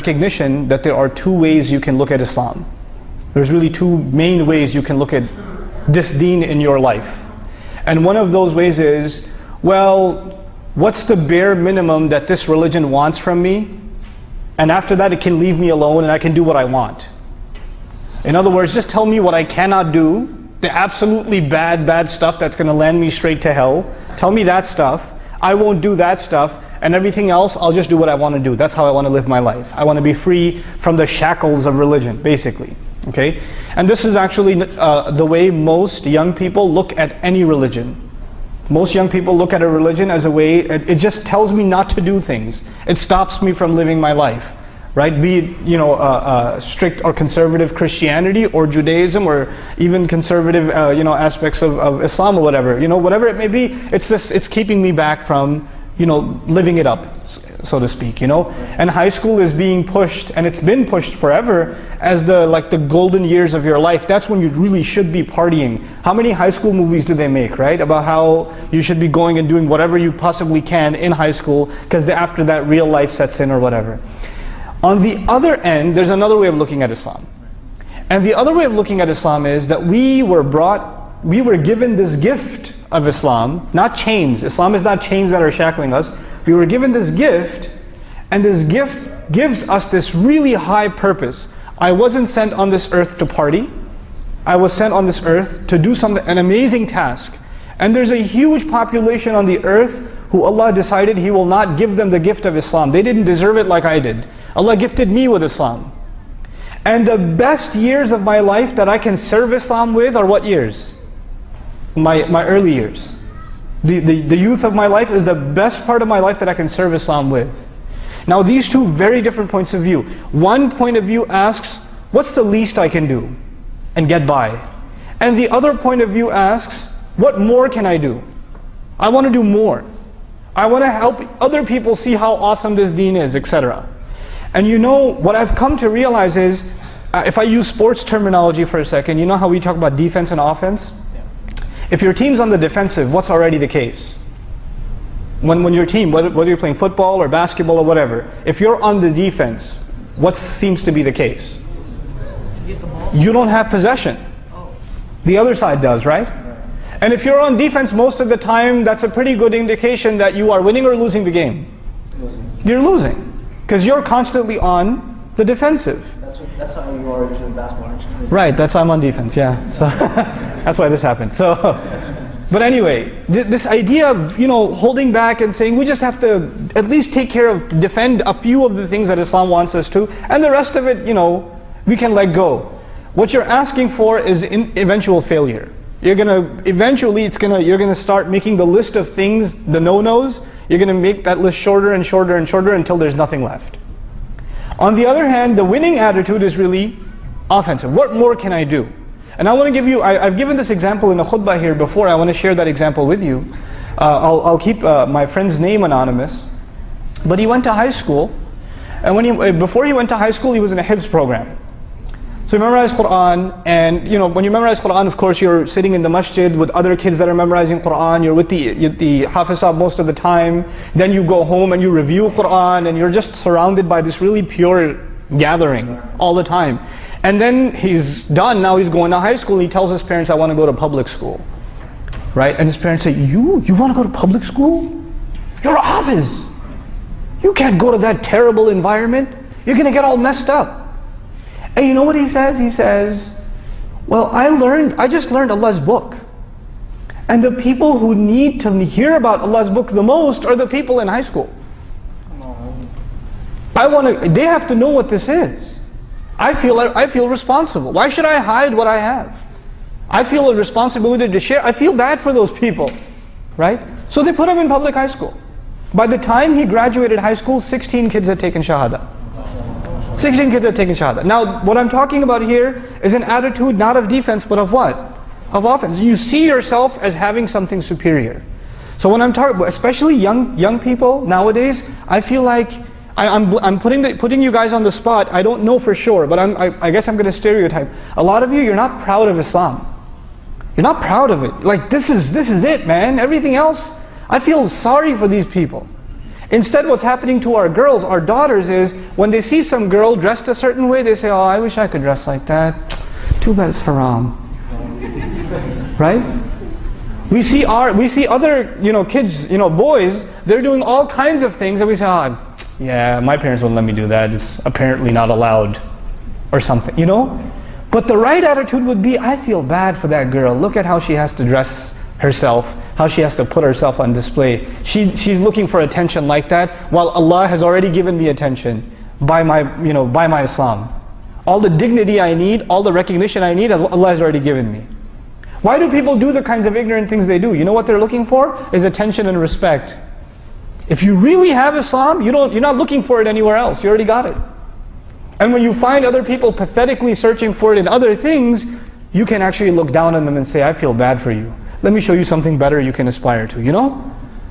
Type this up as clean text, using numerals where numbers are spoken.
recognition that there are two ways you can look at Islam. There's really two main ways you can look at this deen in your life. And one of those ways is, well, what's the bare minimum that this religion wants from me? And after that it can leave me alone and I can do what I want. In other words, just tell me what I cannot do, the absolutely bad stuff that's going to land me straight to hell. Tell me that stuff. I won't do that stuff. And everything else, I'll just do what I want to do. That's how I want to live my life. I want to be free from the shackles of religion, basically. Okay? And this is actually the way most young people look at any religion. Most young people look at a religion as a way, it just tells me not to do things. It stops me from living my life. Right? Be it, strict or conservative Christianity or Judaism or even conservative, aspects of Islam or whatever. Whatever it may be, it's keeping me back from, living it up, so to speak, And high school is being pushed, and it's been pushed forever, as the golden years of your life. That's when you really should be partying. How many high school movies do they make, right? About how you should be going and doing whatever you possibly can in high school, because after that real life sets in or whatever. On the other end, there's another way of looking at Islam. And the other way of looking at Islam is that we were given this gift of Islam, not chains. Islam is not chains that are shackling us. We were given this gift, and this gift gives us this really high purpose. I wasn't sent on this earth to party. I was sent on this earth to do an amazing task. And there's a huge population on the earth who Allah decided He will not give them the gift of Islam. They didn't deserve it like I did. Allah gifted me with Islam. And the best years of my life that I can serve Islam with are what years? My early years. The youth of my life is the best part of my life that I can serve Islam with. Now these two very different points of view. One point of view asks, what's the least I can do and get by? And the other point of view asks, what more can I do? I want to do more. I want to help other people see how awesome this deen is, etc. And what I've come to realize is, if I use sports terminology for a second, you know how we talk about defense and offense? If your team's on the defensive, what's already the case? When your team, whether you're playing football or basketball or whatever, if you're on the defense, what seems to be the case? You don't have possession. The other side does, right? And if you're on defense most of the time, that's a pretty good indication that you are winning or losing the game. You're losing. Because you're constantly on the defensive. That's how you are usually in basketball, aren't you? Right, that's how I'm on defense, yeah. So that's why this happened. But anyway, this idea of holding back and saying we just have to at least defend a few of the things that Islam wants us to, and the rest of it, we can let go. What you're asking for is eventual failure. You're gonna start making the list of things, the no-nos. You're going to make that list shorter and shorter and shorter until there's nothing left. On the other hand, the winning attitude is really offensive. What more can I do? And I want to give you, I've given this example in a khutbah here before. I want to share that example with you. I'll keep my friend's name anonymous. But he went to high school, and before he went to high school, he was in a hifz program. So he memorized Quran, and when you memorize Quran, of course you're sitting in the masjid with other kids that are memorizing Quran, you're with the hafizah most of the time, then you go home and you review Quran, and you're just surrounded by this really pure gathering all the time. And then he's done, now he's going to high school, he tells his parents, I want to go to public school. Right? And his parents say, you want to go to public school? You're a hafiz. You can't go to that terrible environment. You're going to get all messed up. And you know what he says? He says, well, I just learned Allah's book. And the people who need to hear about Allah's book the most are the people in high school. They have to know what this is. I feel responsible. Why should I hide what I have? I feel a responsibility to share. I feel bad for those people, right? So they put him in public high school. By the time he graduated high school, 16 kids had taken Shahada. 16 kids had taken Shahada. Now, what I'm talking about here is an attitude not of defense, but of what? Of offense. You see yourself as having something superior. So when I'm talking, especially young people nowadays, I feel like I'm putting you guys on the spot. I don't know for sure, but I guess I'm going to stereotype. A lot of you, you're not proud of Islam. You're not proud of it. Like this is it, man. Everything else, I feel sorry for these people. Instead, what's happening to our girls, our daughters, is when they see some girl dressed a certain way, they say, oh, I wish I could dress like that. Too bad it's haram. Right? We see other, kids, boys, they're doing all kinds of things and we say, oh, yeah, my parents wouldn't let me do that. It's apparently not allowed or something, But the right attitude would be, I feel bad for that girl. Look at how she has to dress herself, how she has to put herself on display. She's looking for attention like that, while Allah has already given me attention by my Islam. All the dignity I need, all the recognition I need, Allah has already given me. Why do people do the kinds of ignorant things they do? You know what they're looking for? Is attention and respect. If you really have Islam, you're not looking for it anywhere else. You already got it. And when you find other people pathetically searching for it in other things, you can actually look down on them and say, I feel bad for you. Let me show you something better you can aspire to,